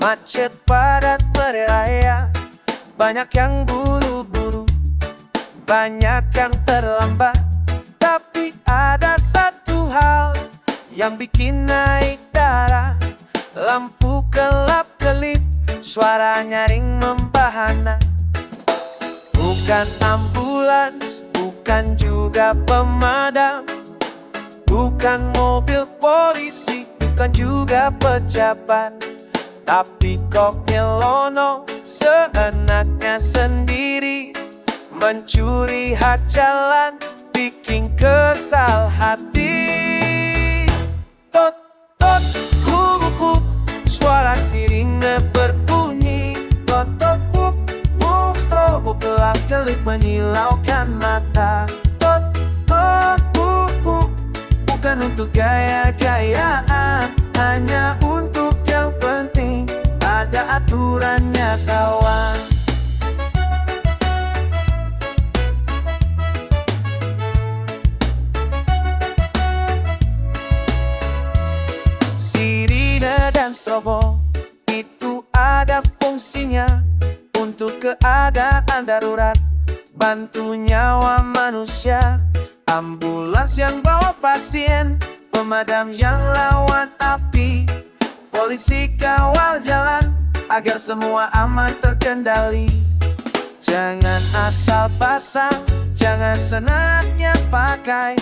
Macet padat meraya, banyak yang buru-buru, banyak yang terlambat. Tapi ada satu hal yang bikin naik darah, lampu kelap-kelip, suara nyaring membahana. Bukan ambulans, bukan juga pemadam, bukan mobil polisi, bukan juga pejabat. Tapi kok nyelono seenaknya sendiri, mencuri hak jalan, bikin kesal hati. Tot, tot, huk, huk, suara sirine berbunyi. Tot, tot, huk, huk, strobo gelap-gelip menyilaukan mata. Tot, tot, huk, huk, bukan untuk gaya-gayaan, hanya untuk yang penting ada aturannya kawan. Sirine dan strobo itu ada fungsinya untuk keadaan darurat, bantu nyawa manusia. Ambulans yang bawa pasien, pemadam yang lawan api, polisi kawal jalan agar semua aman terkendali. Jangan asal pasang, jangan senangnya pakai,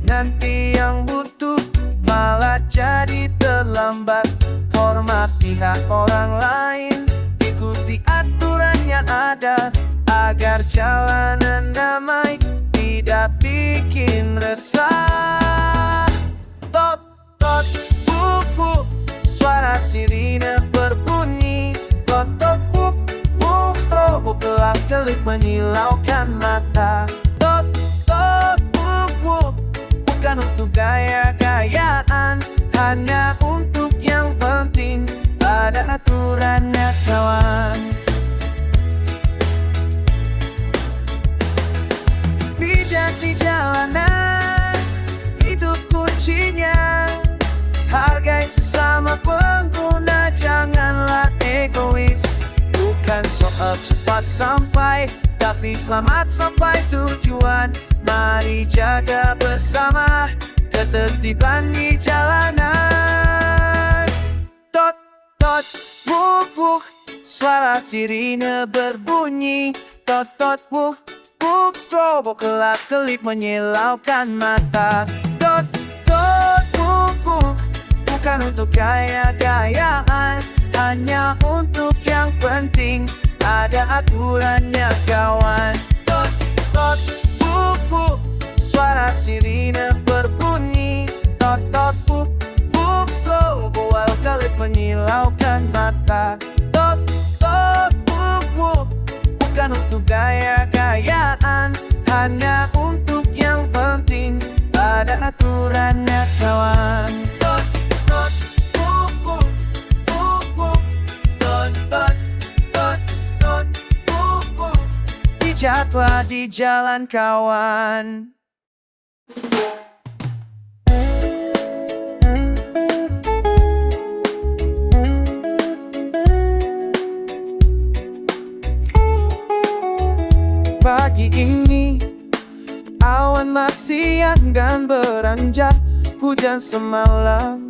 nanti yang butuh malah jadi terlambat. Hormati hak orang lain, ikuti aturan yang ada, agar jalanan damai, tidak bikin resah. Tot, tot, buk, buk, suara sirine berbunyi. Tot, tot, buk, buk, strobo gelap-gelip menyilaukan mata. Tot, tot, buk, buk, bukan untuk gaya-gayaan, hanya untuk yang penting ada aturannya kawan. Bijak di jalanan, itu kuncinya. Hargai sesama pengguna, janganlah egois. Bukan soal cepat sampai, tapi selamat sampai tujuan. Mari jaga bersama ketertiban di jalanan. Tot, tot, buk, buk, suara sirine berbunyi. Tot, tot, buk, buk, strobo gelap-gelip menyilaukan mata. Tot, tot, buk, buk, bukan untuk gaya-gayaan, hanya untuk yang penting ada aturannya kawan. Tot, tot, buk, buk, suara sirine berbunyi. Tot, tot, buk, buk, strobo gelap-gelip menyilaukan mata. Tot, tot, buk, buk, bukan untuk gaya-gayaan, hanya untuk yang penting ada aturannya kawan. Tot, tot, buk, buk, buk, buk, tot, tot, tot, tot, buk, buk, bijaklah di jalan kawan. Pagi ini awan masih enggan beranjak, hujan semalam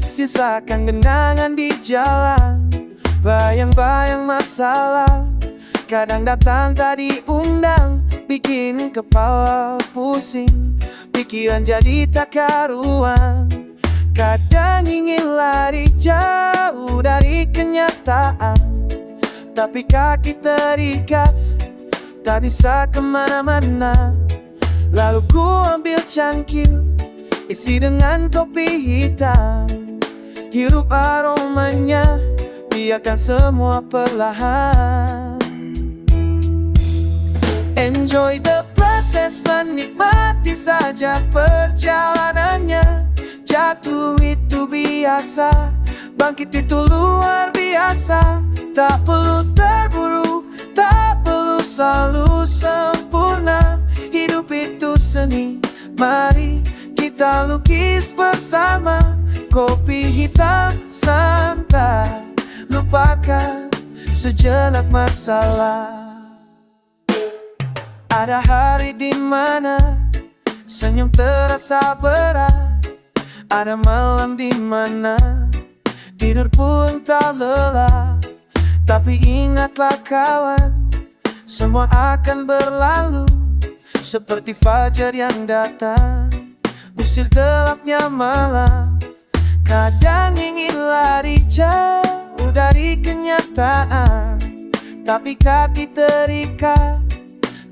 sisakan genangan di jalan. Bayang-bayang masalah kadang datang tak diundang, bikin kepala pusing, pikiran jadi tak karuan. Kadang ingin lari jauh dari kenyataan, tapi kaki terikat, tak bisa kemana-mana. Lalu ku ambil cangkir, isi dengan kopi hitam, hirup aromanya, biarkan semua perlahan. Enjoy the process, menikmati saja perjalanannya. Jatuh itu biasa, bangkit itu luar biasa. Tak perlu terburu, tak perlu selalu sempurna. Hidup itu seni, mari kita lukis bersama. Kopi hitam santai, lupakan sejenak masalah. Ada hari di mana senyum terasa berat, ada malam di mana tidur pun tak lelah. Tapi ingatlah kawan, semua akan berlalu seperti fajar yang datang, usir gelapnya malam. Kadang ingin lari jauh dari kenyataan, tapi kaki terikat,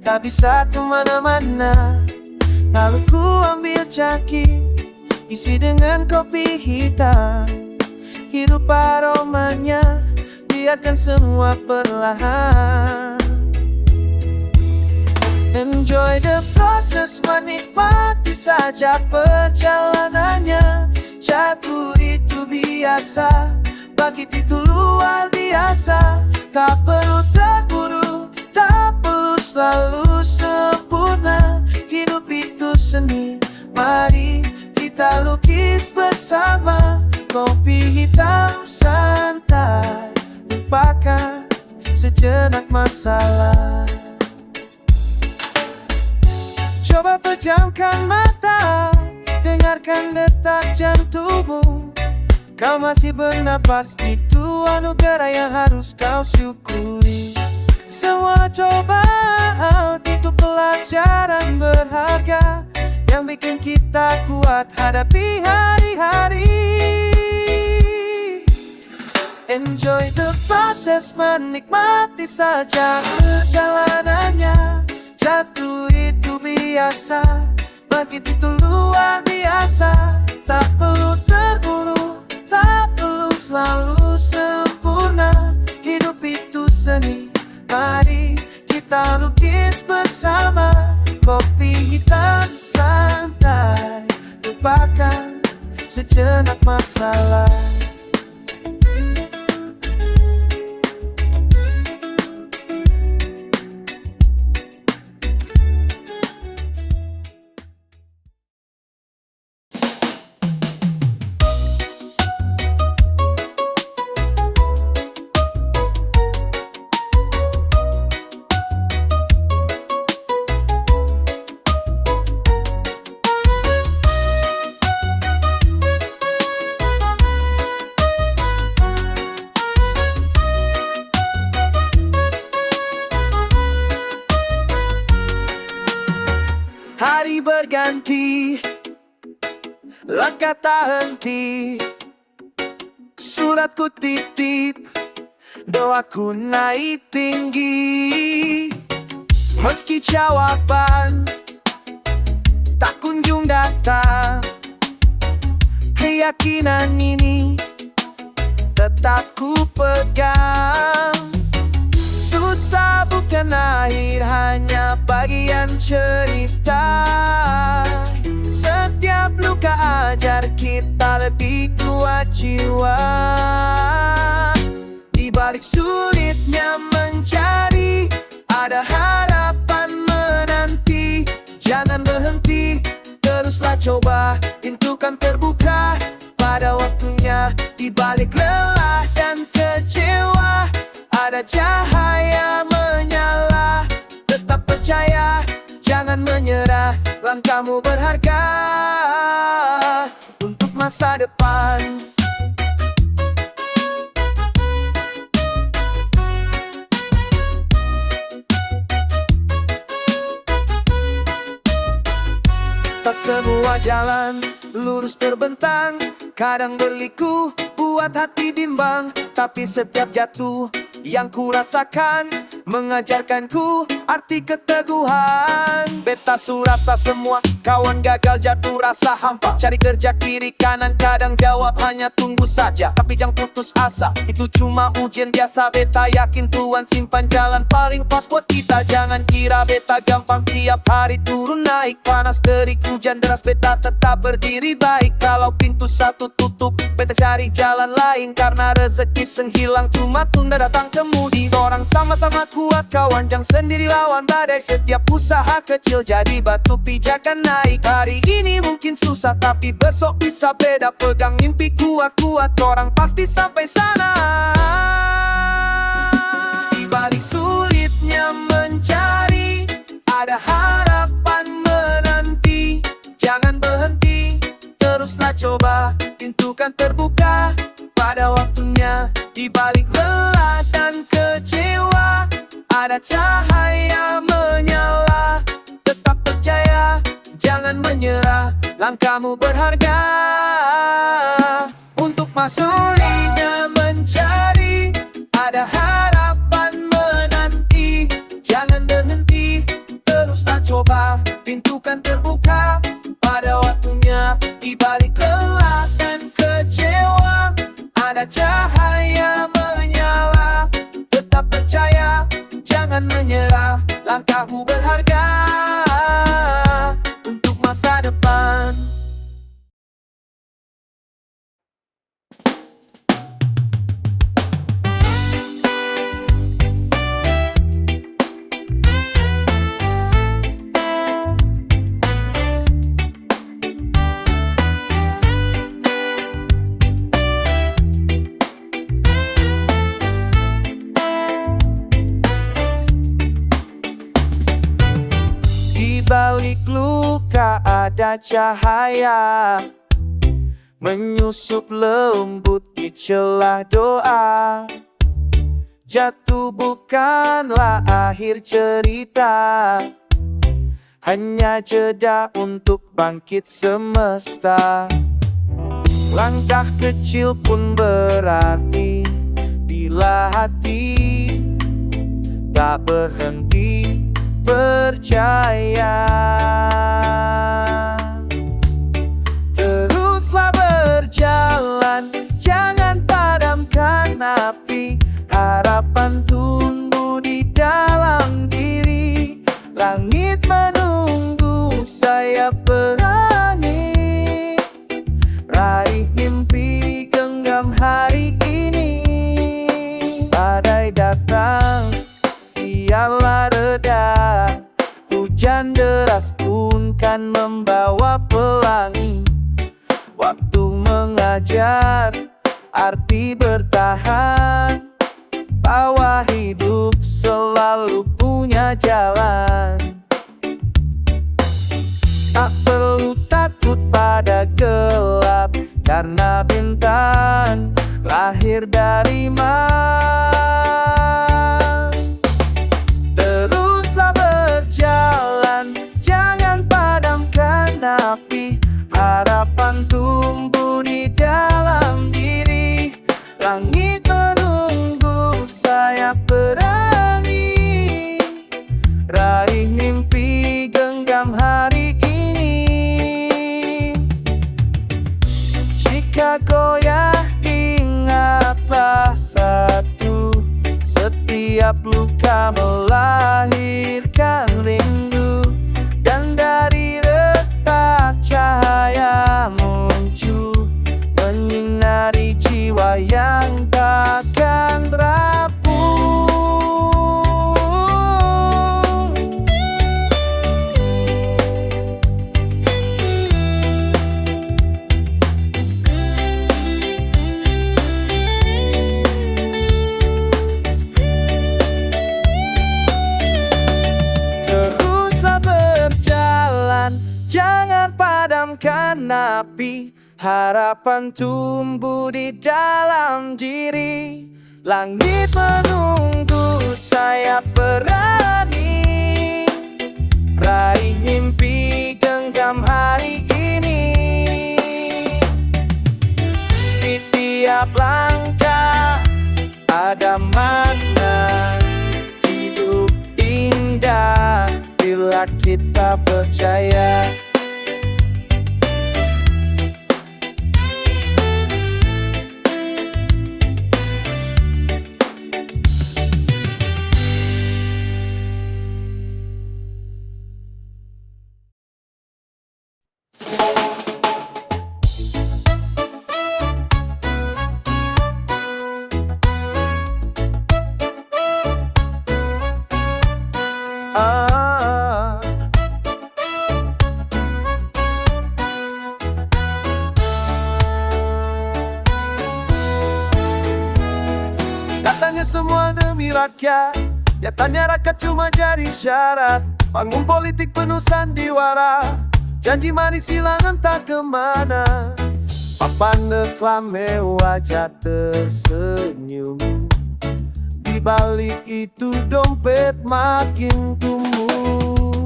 tak bisa kemana-mana. Lalu ku ambil cangkir, isi dengan kopi hitam. Hirup aromanya, biarkan semua perlahan. Enjoy the process, menikmati saja perjalanannya. Jatuh itu biasa, bangkit itu luar biasa. Tak perlu terburu, tak perlu selalu sempurna. Hidup itu seni, mari kita lukis bersama. Kopi hitam santai, lupakan sejenak masalah. Coba pejamkan mata, dengarkan detak jantungmu. Kau masih bernapas, itu anugerah yang harus kau syukuri. Semua cobaan itu pelajaran berharga yang bikin kita kuat hadapi hari-hari. Enjoy the process, menikmati saja perjalanannya. Jatuh itu biasa, bangkit itu luar biasa. Tak perlu terburu, tak perlu selalu sempurna. Hidup itu seni, mari kita lukis bersama. Kopi hitam santai, lupakan sejenak masalah. Hari berganti, langkah tak henti. Suratku titip, doaku naik tinggi. Meski jawaban tak kunjung datang, keyakinan ini tetap ku pegang. Susah bukan akhir, hanya bagian cerita. Setiap luka ajar kita lebih kuat jiwa. Di balik sulitnya mencari, ada harapan menanti. Jangan berhenti, teruslah coba, pintu kan terbuka pada waktunya. Di balik lelah dan kecewa, ada cahaya menyala. Tetap percaya, jangan menyerah. Langkahmu berharga untuk masa depan. Tak semua jalan lurus terbentang, kadang berliku buat hati bimbang. Tapi setiap jatuh yang ku rasakan mengajarkanku arti keteguhan. Beta surasa semua kawan gagal, jatuh rasa hampa. Cari kerja kiri kanan, kadang jawab hanya tunggu saja. Tapi jangan putus asa, itu cuma ujian biasa. Beta yakin Tuhan simpan jalan paling pas buat kita. Jangan kira beta gampang, tiap hari turun naik. Panas terik hujan deras, beta tetap berdiri baik. Kalau pintu satu tutup, beta cari jalan lain. Karena rezeki senghilang, cuma tunda datang kemudi. Orang sama-sama kuat kawan, jangan sendiri lawan badai. Setiap usaha kecil jadi batu pijakan naik. Hari ini mungkin susah tapi besok bisa beda. Pegang mimpi kuat-kuat, orang pasti sampai sana. Di balik sulitnya mencari, ada harapan menanti. Jangan berhenti, teruslah coba, pintu kan terbuka pada waktunya. Di balik lelah dan kecewa, ada cahaya menyala. Tetap percaya, jangan menyerah, langkahmu berharga. Untuk masa sulitnya mencari, ada harapan menanti. Jangan berhenti, teruslah coba, pintu kan terbuka pada waktunya. Di balik lelah dan kecewa, ada cahaya menyala. Tetap percaya, jangan menyerah, langkahmu berharga untuk masa depan. Di balik luka ada cahaya, menyusup lembut di celah doa. Jatuh bukanlah akhir cerita, hanya jeda untuk bangkit semesta. Langkah kecil pun berarti, bila hati tak berhenti percaya. Teruslah berjalan, jangan padamkan api. Harapan tumbuh di dalam diri. Langit menunggu, saya berani. Raih mimpi, genggam hari ini. Badai datang, biarlah reda. Hujan deras pun kan membawa pelangi. Waktu mengajar arti bertahan, bahwa hidup selalu punya jalan. Tak perlu takut pada gelap, karena bintang lahir dari Teruslah berjalan, jangan padamkan api. Harapan tumbuh di dalam diri. Langit menunggu, saya berani. Raih mimpi, genggam hari ini. Jika goyah, ingatlah satu. Setiap luka melahirkan rindu, dan dari retak cahaya muncul, menyinari jiwa yang takkan rapuh. Teruslah berjalan, jangan padamkan api. Harapan tumbuh di dalam diri. Langit menunggu, saya berani. Raih mimpi, genggam hari ini. Di tiap langkah ada makna. Hidup indah bila kita percaya. Bilangnya semua demi rakyat, nyatanya rakyat cuma jadi syarat. Panggung politik penuh sandiwara, janji manis hilang entah kemana. Papan reklame wajah tersenyum, di balik itu dompet makin tumbuh.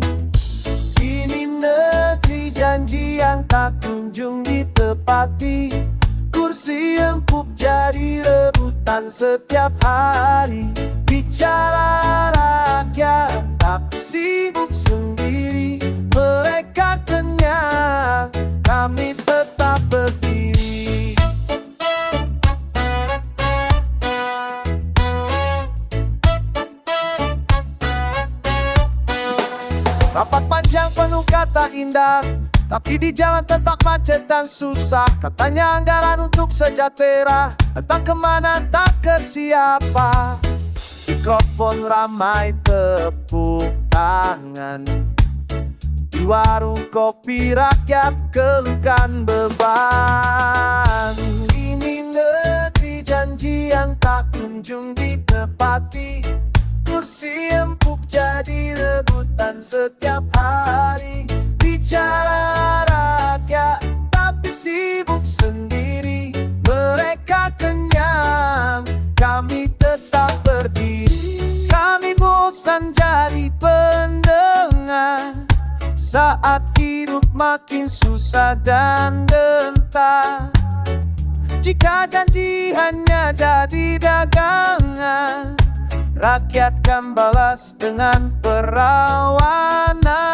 Ini negeri janji yang tak kunjung ditepati, kursi empuk jadi rebutan setiap hari. Bicara rakyat tapi sibuk sendiri, mereka kenyang, kami tetap berdiri. Rapat panjang penuh kata indah, tapi di jalan tetap macet dan susah. Katanya anggaran untuk sejahtera, entah kemana tak ke siapa. Mikrofon ramai tepuk tangan, di warung kopi rakyat keluhkan beban. Ini negeri janji yang tak kunjung ditepati, kursi empuk jadi rebutan setiap hari. Bicara rakyat tapi sibuk sendiri, mereka kenyang, kami tetap berdiri. Kami bosan jadi pendengar saat hidup makin susah dan derita. Jika janji hanya jadi dagangan, rakyat kan balas dengan perlawanan.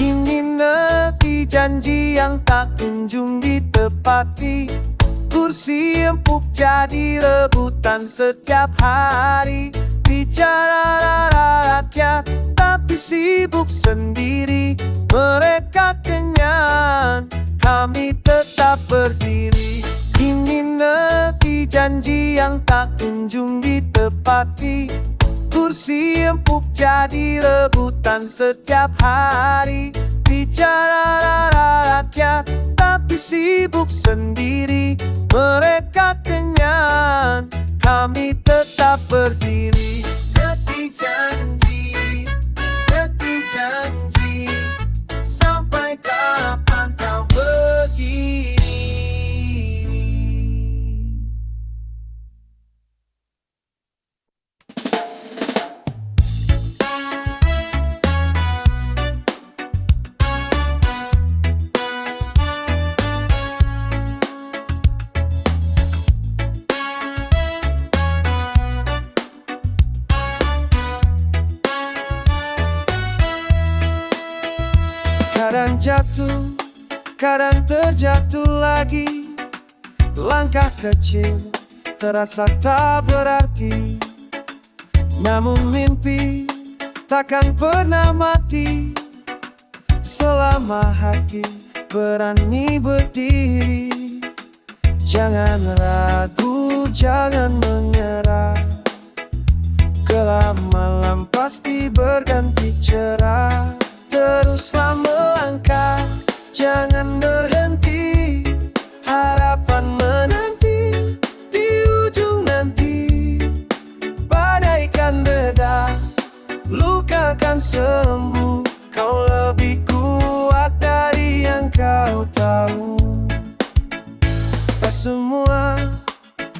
Ini negeri janji yang tak kunjung ditepati, kursi empuk jadi rebutan setiap hari. Bicara rakyat tapi sibuk sendiri, mereka kenyang, kami tetap berdiri. Ini negeri janji yang tak kunjung ditepati, kursi empuk jadi rebutan setiap hari. Bicara rakyat tapi sibuk sendiri, mereka kenyang, kami tetap berdiri. Negeri janji, sampai kapan kau begini? Kadang jatuh, kadang terjatuh lagi. Langkah kecil terasa tak berarti, namun mimpi takkan pernah mati selama hati berani berdiri. Jangan ragu, jangan menyerah, gelap malam pasti berganti cerah. Teruslah melangkah, jangan berhenti, harapan menanti di ujung nanti. Badai kan reda, luka kan sembuh, kau lebih kuat dari yang kau tahu. Tak semua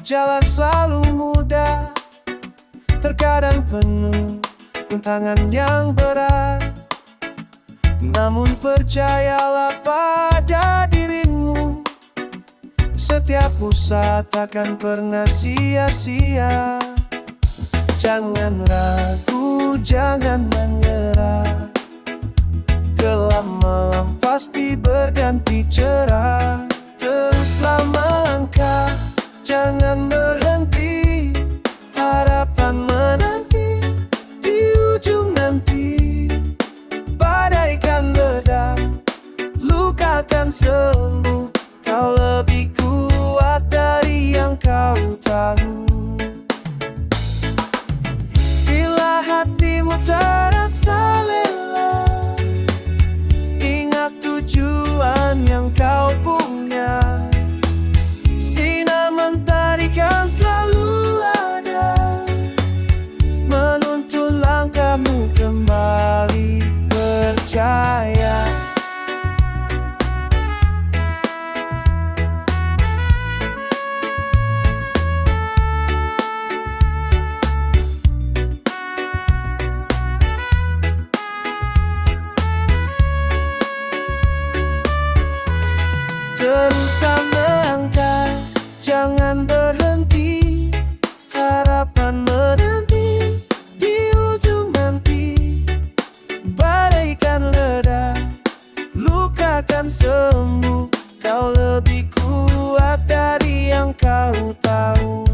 jalan selalu mudah, terkadang penuh rintangan yang berat. Namun percayalah pada dirimu, setiap usaha takkan pernah sia-sia. Jangan ragu, jangan menyerah, gelap malam pasti berganti cerah. Teruslah melangkah, jangan berhenti, harapan menanti di ujung nanti. Badai kan reda, luka kan sembuh, teruskan melangkah, jangan berhenti. Harapan menanti di ujung nanti. Badaikan reda, luka kan sembuh. Kau lebih kuat dari yang kau tahu.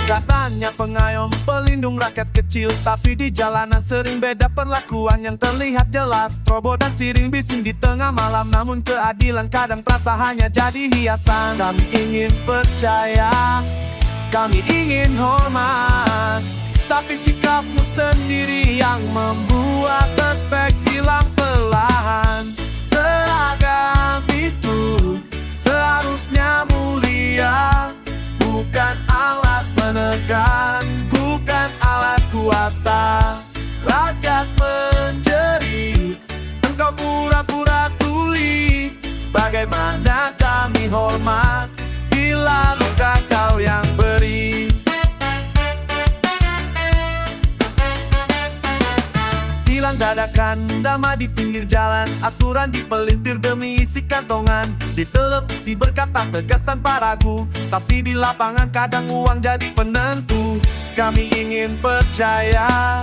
Katanya pengayom, pelindung rakyat kecil, tapi di jalanan sering beda perlakuan yang terlihat jelas. Trobo dan siring bising di tengah malam, namun keadilan kadang terasa hanya jadi hiasan. Kami ingin percaya, kami ingin hormat, tapi sikapmu sendiri yang membuat respek hilang perlahan. Seragam itu seharusnya mulia, bukan alat menekan, bukan alat kuasa. Rakyat menjerit, engkau pura-pura tuli. Bagaimana kami hormat bila luka kau yang beri? Hilang dadakan, damai di pinggir jalan, aturan dipelintir demi isi kantongan. Di televisi berkata tegas tanpa ragu, tapi di lapangan kadang uang jadi penentu. Kami ingin percaya,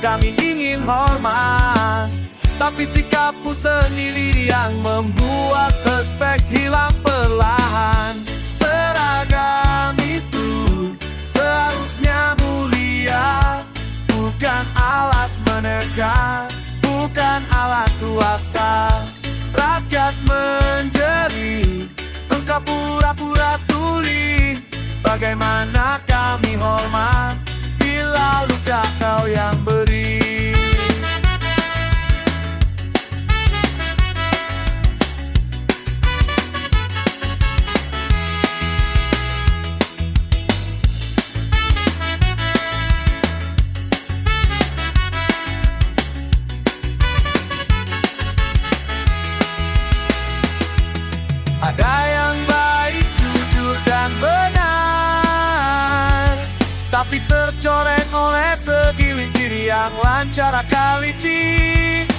kami ingin hormat, tapi sikapmu sendiri yang membuat respek hilang perlahan. Seragam itu seharusnya mulia, bukan alat menekan, bukan alat kuasa. Rakyat menjerit, engkau pura-pura tuli. Bagaimana kami hormat bila luka kau yang beri? Ada yang baik, jujur dan benar, tapi tercoreng oleh segelintir yang lancar akal licik.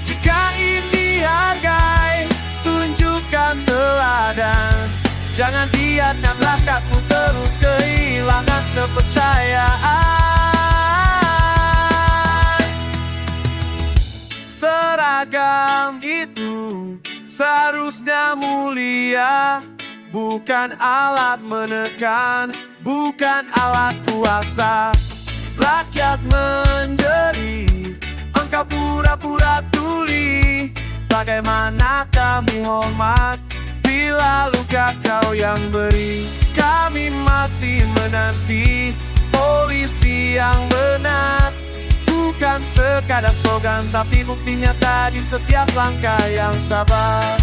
Jika ini dihargai, tunjukkan teladan. Jangan biarkan rakyatmu terus kehilangan kepercayaan. Seragam itu seharusnya mulia, bukan alat menekan, bukan alat kuasa. Rakyat menjerit, engkau pura-pura tuli. Bagaimana kami hormat bila luka kau yang beri? Kami masih menanti polisi yang benar, bukan sekadar slogan, tapi bukti nyata di setiap langkah yang sabar.